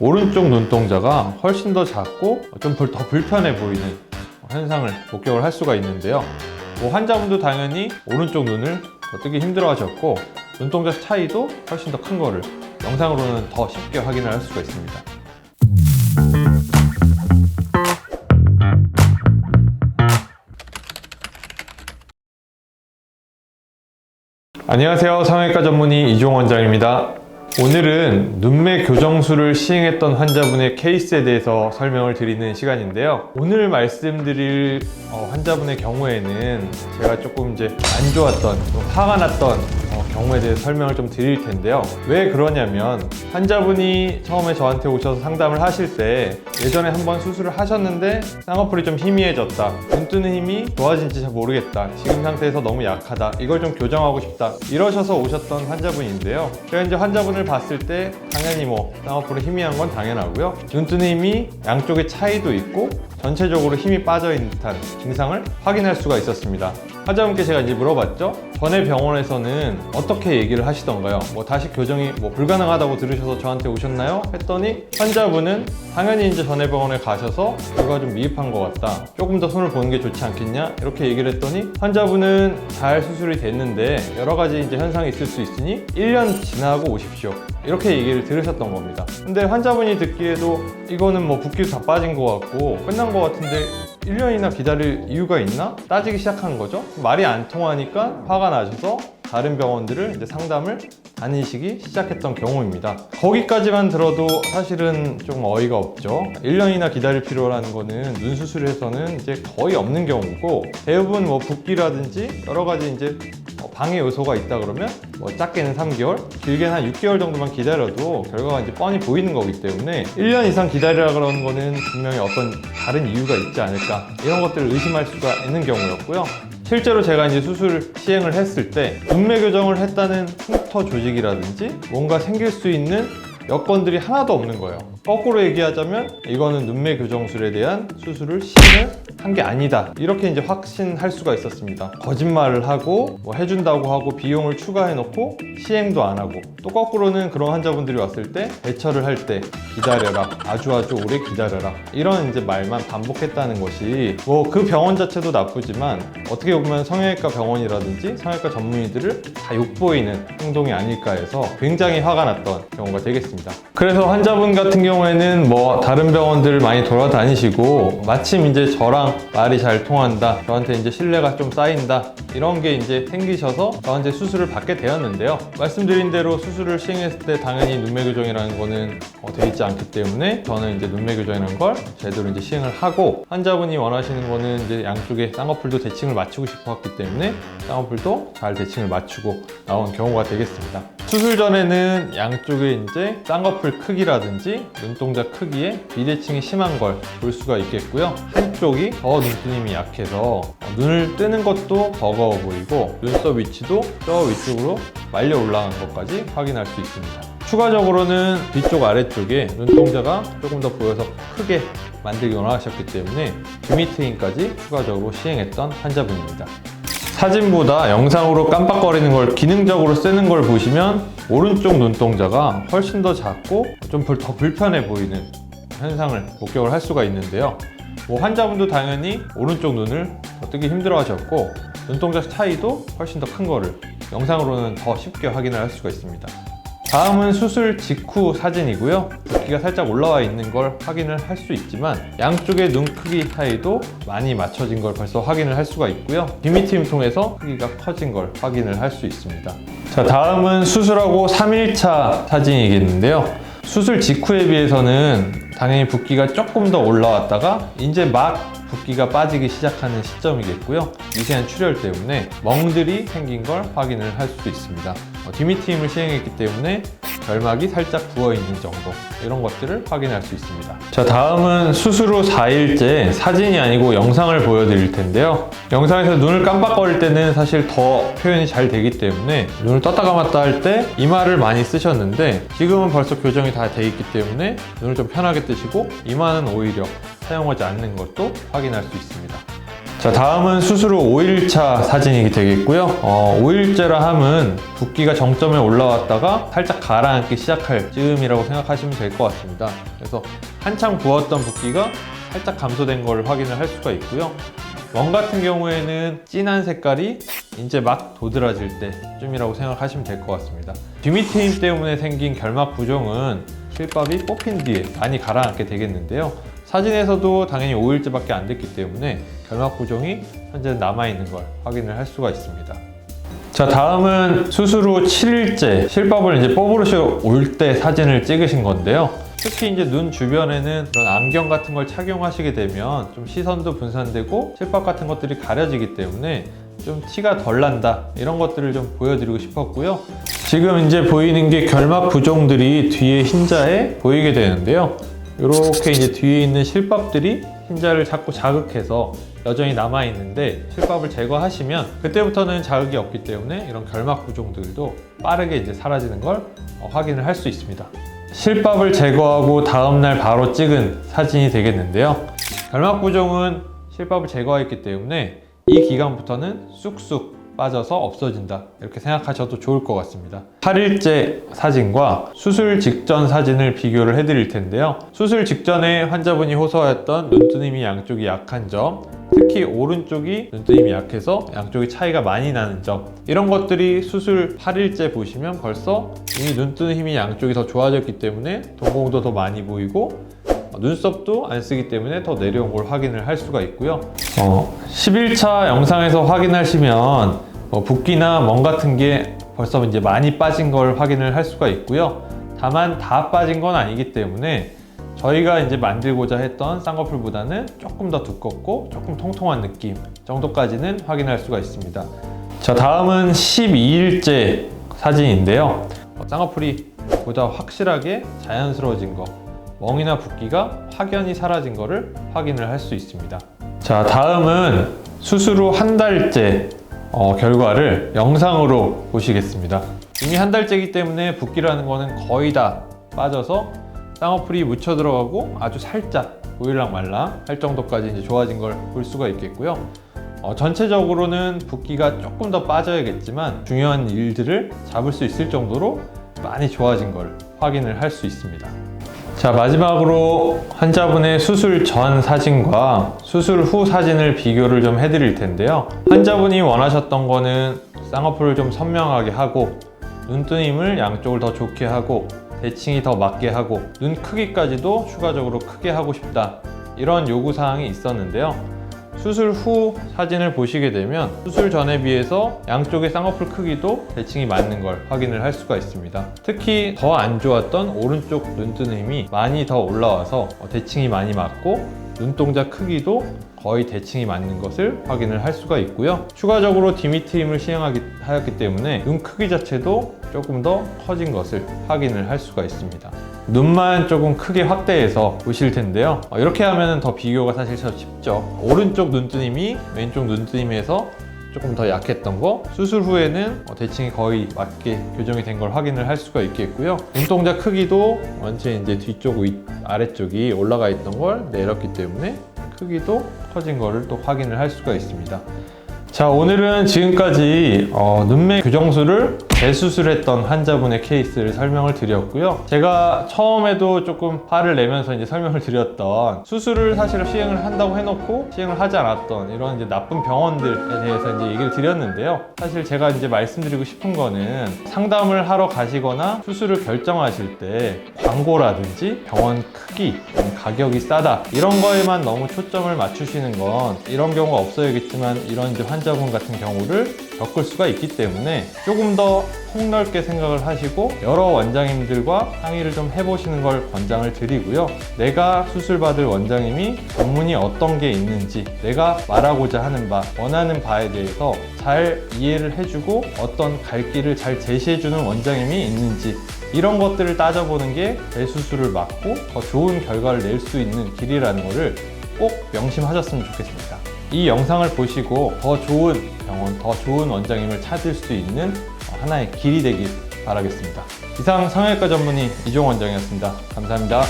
오른쪽 눈동자가 훨씬 더 작고 좀 더 불편해 보이는 현상을 목격을 할 수가 있는데요. 환자분도 당연히 오른쪽 눈을 더 뜨기 힘들어 하셨고, 눈동자 차이도 훨씬 더 큰 거를 영상으로는 더 쉽게 확인을 할 수가 있습니다. 안녕하세요. 성형외과 전문의 이종 원장입니다. 오늘은 눈매 교정술을 시행했던 환자분의 케이스에 대해서 설명을 드리는 시간인데요. 오늘 말씀드릴 환자분의 경우에는 제가 조금 이제 안 좋았던, 좀 화가 났던 경우에 대해서 설명을 좀 드릴 텐데요. 왜 그러냐면 환자분이 처음에 저한테 오셔서 상담을 하실 때 예전에 한번 수술을 하셨는데 쌍꺼풀이 좀 희미해졌다, 눈 뜨는 힘이 좋아진지 잘 모르겠다, 지금 상태에서 너무 약하다, 이걸 좀 교정하고 싶다, 이러셔서 오셨던 환자분인데요. 제가 이제 환자분을 봤을 때 당연히 쌍꺼풀이 희미한 건 당연하고요, 눈 뜨는 힘이 양쪽에 차이도 있고 전체적으로 힘이 빠져있는 듯한 증상을 확인할 수가 있었습니다. 환자분께 제가 이제 물어봤죠. 전에 병원에서는 어떻게 얘기를 하시던가요? 다시 교정이 불가능하다고 들으셔서 저한테 오셨나요? 했더니 환자분은 당연히 이제 전에 병원에 가셔서 결과가 좀 미흡한 것 같다, 조금 더 손을 보는 게 좋지 않겠냐, 이렇게 얘기를 했더니 환자분은 잘 수술이 됐는데 여러 가지 이제 현상이 있을 수 있으니 1년 지나고 오십시오, 이렇게 얘기를 들으셨던 겁니다. 근데 환자분이 듣기에도 이거는 붓기도 다 빠진 것 같고 끝난 것 같은데 1년이나 기다릴 이유가 있나? 따지기 시작한 거죠. 말이 안 통하니까 화가 나셔서 다른 병원들을 이제 상담을 다니시기 시작했던 경우입니다. 거기까지만 들어도 사실은 좀 어이가 없죠. 1년이나 기다릴 필요라는 거는 눈 수술에서는 이제 거의 없는 경우고, 대부분 붓기라든지 여러 가지 이제 방해 요소가 있다 그러면 작게는 3개월, 길게는 한 6개월 정도만 기다려도 결과가 이제 뻔히 보이는 거기 때문에 1년 이상 기다리라 그러는 거는 분명히 어떤 다른 이유가 있지 않을까, 이런 것들을 의심할 수가 있는 경우였고요. 실제로 제가 이제 수술 시행을 했을 때 눈매 교정을 했다는 흉터 조직이라든지 뭔가 생길 수 있는 여건들이 하나도 없는 거예요. 거꾸로 얘기하자면 이거는 눈매 교정술에 대한 수술을 시행을 한 게 아니다, 이렇게 이제 확신할 수가 있었습니다. 거짓말을 하고 해준다고 하고 비용을 추가해 놓고 시행도 안 하고, 또 거꾸로는 그런 환자분들이 왔을 때 대처를 할 때 기다려라, 아주 오래 기다려라, 이런 이제 말만 반복했다는 것이 그 병원 자체도 나쁘지만 어떻게 보면 성형외과 병원이라든지 성형외과 전문의들을 다 욕보이는 행동이 아닐까 해서 굉장히 화가 났던 경우가 되겠습니다. 그래서 환자분 같은 경우에는 다른 병원들을 많이 돌아다니시고 마침 이제 저랑 말이 잘 통한다, 저한테 이제 신뢰가 좀 쌓인다, 이런 게 이제 생기셔서 저한테 수술을 받게 되었는데요. 말씀드린 대로 수술을 시행했을 때 당연히 눈매 교정이라는 거는 돼 있지 않기 때문에 저는 이제 눈매 교정이라는 걸 제대로 이제 시행을 하고, 환자분이 원하시는 거는 이제 양쪽에 쌍꺼풀도 대칭을 맞추고 싶었기 때문에 쌍꺼풀도 잘 대칭을 맞추고 나온 경우가 되겠습니다. 수술 전에는 양쪽에 이제 쌍꺼풀 크기라든지 눈동자 크기에 비대칭이 심한 걸 볼 수가 있겠고요. 한쪽이 더 눈뜨림이 약해서 눈을 뜨는 것도 버거워 보이고 눈썹 위치도 저 위쪽으로 말려 올라간 것까지 확인할 수 있습니다. 추가적으로는 뒤쪽 아래쪽에 눈동자가 조금 더 보여서 크게 만들기 원하셨기 때문에 뷰미트인까지 추가적으로 시행했던 환자분입니다. 사진보다 영상으로 깜빡거리는 걸 기능적으로 쓰는 걸 보시면 오른쪽 눈동자가 훨씬 더 작고 좀 더 불편해 보이는 현상을 목격을 할 수가 있는데요. 환자분도 당연히 오른쪽 눈을 더 뜨기 힘들어 하셨고 눈동자 차이도 훨씬 더 큰 거를 영상으로는 더 쉽게 확인을 할 수가 있습니다. 다음은 수술 직후 사진이고요. 붓기가 살짝 올라와 있는 걸 확인을 할 수 있지만 양쪽의 눈 크기 차이도 많이 맞춰진 걸 벌써 확인을 할 수가 있고요. 뷰미트임 통해서 크기가 커진 걸 확인을 할 수 있습니다. 자, 다음은 수술하고 3일차 사진이겠는데요. 수술 직후에 비해서는 당연히 붓기가 조금 더 올라왔다가 이제 막 붓기가 빠지기 시작하는 시점이겠고요. 미세한 출혈 때문에 멍들이 생긴 걸 확인을 할 수도 있습니다. 뷰미트임을 시행했기 때문에 결막이 살짝 부어있는 정도, 이런 것들을 확인할 수 있습니다. 자, 다음은 수술 후 4일째 사진이 아니고 영상을 보여드릴 텐데요. 영상에서 눈을 깜빡거릴 때는 사실 더 표현이 잘 되기 때문에 눈을 떴다 감았다 할 때 이마를 많이 쓰셨는데 지금은 벌써 교정이 다 돼 있기 때문에 눈을 좀 편하게 뜨시고 이마는 오히려 사용하지 않는 것도 확인할 수 있습니다. 자, 다음은 수술 후 5일차 사진이 되겠고요. 5일째라 함은 붓기가 정점에 올라왔다가 살짝 가라앉기 시작할 즈음이라고 생각하시면 될 것 같습니다. 그래서 한창 부었던 붓기가 살짝 감소된 걸 확인을 할 수가 있고요. 원 같은 경우에는 진한 색깔이 이제 막 도드라질 때쯤이라고 생각하시면 될 것 같습니다. 뷰미트 힘 때문에 생긴 결막 부종은 실밥이 뽑힌 뒤에 많이 가라앉게 되겠는데요. 사진에서도 당연히 5일째밖에 안 됐기 때문에 결막 부종이 현재 남아있는 걸 확인을 할 수가 있습니다. 자, 다음은 수술 후 7일째 실밥을 이제 뽑으러 올 때 사진을 찍으신 건데요. 특히 이제 눈 주변에는 그런 안경 같은 걸 착용하시게 되면 좀 시선도 분산되고 실밥 같은 것들이 가려지기 때문에 좀 티가 덜 난다, 이런 것들을 좀 보여드리고 싶었고요. 지금 이제 보이는 게 결막 부종들이 뒤에 흰자에 보이게 되는데요. 이렇게 이제 뒤에 있는 실밥들이 흰자를 자꾸 자극해서 여전히 남아 있는데, 실밥을 제거하시면 그때부터는 자극이 없기 때문에 이런 결막 부종들도 빠르게 이제 사라지는 걸 확인을 할 수 있습니다. 실밥을 제거하고 다음날 바로 찍은 사진이 되겠는데요. 결막 부종은 실밥을 제거했기 때문에 이 기간부터는 쑥쑥 빠져서 없어진다, 이렇게 생각하셔도 좋을 것 같습니다. 8일째 사진과 수술 직전 사진을 비교를 해드릴 텐데요. 수술 직전에 환자분이 호소하였던 눈뜨림이 양쪽이 약한 점, 특히 오른쪽이 눈뜨림이 약해서 양쪽이 차이가 많이 나는 점, 이런 것들이 수술 8일째 보시면 벌써 이미 눈뜨는 힘이 양쪽이 더 좋아졌기 때문에 동공도 더 많이 보이고 눈썹도 안 쓰기 때문에 더 내려온 걸 확인을 할 수가 있고요. 11차 영상에서 확인하시면 붓기나 멍 같은 게 벌써 이제 많이 빠진 걸 확인을 할 수가 있고요. 다만 다 빠진 건 아니기 때문에 저희가 이제 만들고자 했던 쌍꺼풀보다는 조금 더 두껍고 조금 통통한 느낌 정도까지는 확인할 수가 있습니다. 자, 다음은 12일째 사진인데요. 쌍꺼풀이 보다 확실하게 자연스러워진 거, 멍이나 붓기가 확연히 사라진 것을 확인을 할 수 있습니다. 자, 다음은 수술 후 한 달째 결과를 영상으로 보시겠습니다. 이미 한 달째이기 때문에 붓기라는 거는 거의 다 빠져서 쌍꺼풀이 묻혀 들어가고 아주 살짝 보일랑말랑 할 정도까지 이제 좋아진 걸 볼 수가 있겠고요. 전체적으로는 붓기가 조금 더 빠져야겠지만 중요한 일들을 잡을 수 있을 정도로 많이 좋아진 걸 확인을 할 수 있습니다. 자, 마지막으로 환자분의 수술 전 사진과 수술 후 사진을 비교를 좀 해드릴 텐데요. 환자분이 원하셨던 거는 쌍꺼풀을 좀 선명하게 하고 눈뜨림을 양쪽을 더 좋게 하고 대칭이 더 맞게 하고 눈 크기까지도 추가적으로 크게 하고 싶다, 이런 요구사항이 있었는데요. 수술 후 사진을 보시게 되면 수술 전에 비해서 양쪽의 쌍꺼풀 크기도 대칭이 맞는 걸 확인을 할 수가 있습니다. 특히 더 안 좋았던 오른쪽 눈뜨는 힘이 많이 더 올라와서 대칭이 많이 맞고 눈동자 크기도 거의 대칭이 맞는 것을 확인을 할 수가 있고요. 추가적으로 디미트림을 시행하였기 때문에 눈 크기 자체도 조금 더 커진 것을 확인을 할 수가 있습니다. 눈만 조금 크게 확대해서 보실 텐데요. 이렇게 하면 더 비교가 사실 더 쉽죠. 오른쪽 눈뜨림이 왼쪽 눈뜨림에서 조금 더 약했던 거, 수술 후에는 대칭이 거의 맞게 교정이 된 걸 확인을 할 수가 있겠고요. 눈동자 크기도 완전히 이제 뒤쪽 아래쪽이 올라가 있던 걸 내렸기 때문에 크기도 커진 거를 또 확인을 할 수가 있습니다. 자, 오늘은 지금까지 눈매 교정술을 재수술했던 환자분의 케이스를 설명을 드렸고요. 제가 처음에도 조금 화를 내면서 이제 설명을 드렸던 수술을 사실 시행을 한다고 해놓고 시행을 하지 않았던 이런 이제 나쁜 병원들에 대해서 이제 얘기를 드렸는데요. 사실 제가 이제 말씀드리고 싶은 거는 상담을 하러 가시거나 수술을 결정하실 때 광고라든지 병원 크기, 가격이 싸다, 이런 거에만 너무 초점을 맞추시는 건 이런 경우가 없어야겠지만 이런 이제 환자분 같은 경우를 겪을 수가 있기 때문에 조금 더 폭넓게 생각을 하시고 여러 원장님들과 상의를 좀 해보시는 걸 권장을 드리고요. 내가 수술받을 원장님이 전문이 어떤 게 있는지, 내가 말하고자 하는 바, 원하는 바에 대해서 잘 이해를 해주고 어떤 갈 길을 잘 제시해주는 원장님이 있는지, 이런 것들을 따져보는 게 재수술을 막고 더 좋은 결과를 낼 수 있는 길이라는 것을 꼭 명심하셨으면 좋겠습니다. 이 영상을 보시고 더 좋은 병원, 더 좋은 원장님을 찾을 수 있는 하나의 길이 되길 바라겠습니다. 이상 성형외과 전문의 이종 원장이었습니다. 감사합니다.